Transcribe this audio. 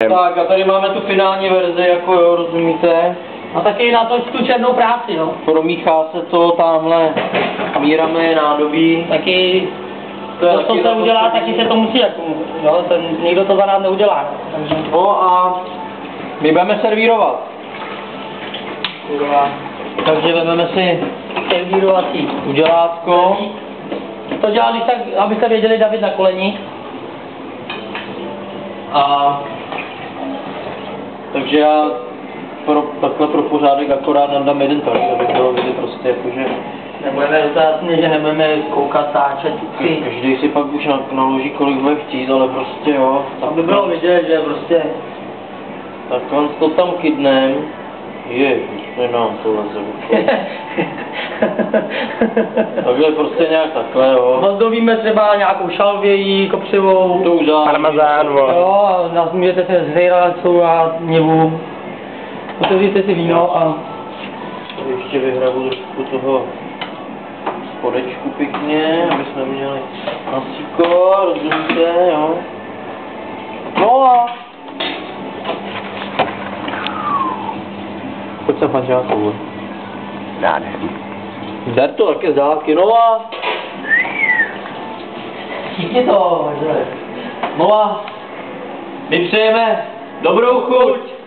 Tak a tady máme tu finální verzi, jako jo, rozumíte? A taky na to tu černou práci, jo. Promíchá se to tamhle mírami, nádobí. Taky To je to, co taky se udělá, zapotřebí. taky se to musí, jako, jo, nikdo to za nás neudělá. Takže, No a my budeme servírovat. Takže vezmeme si servírovací. udělátko. To dělá, když tak, abyste věděli, David na koleni. A takže já takhle pro pořádek akorát nadám jeden tarč, aby bylo vidět prostě jakože Nebudeme jasně, že nebudeme koukat, táčet ty. každý si pak už naloží kolik bude chtít, ale prostě jo. Aby bylo vidět, že prostě... Takhle to tam kydnem. Nám to leze. Takže prostě nějak takhle, jo. Ozdobíme třeba nějakou šalvějí, kopřivou. To už záleží. Parmezán, Jo, a můžete se z hejralecu a nivu. Otevříte si víno a... Ještě vyhrabu trošku toho spodečku pěkně, aby jsme měli masíko, rozumíte, jo. No a... Pojď sem, pančáku. Nádherný. Ber to také z dálky, no a... Chytni to, že? No a... My přejeme dobrou chuť!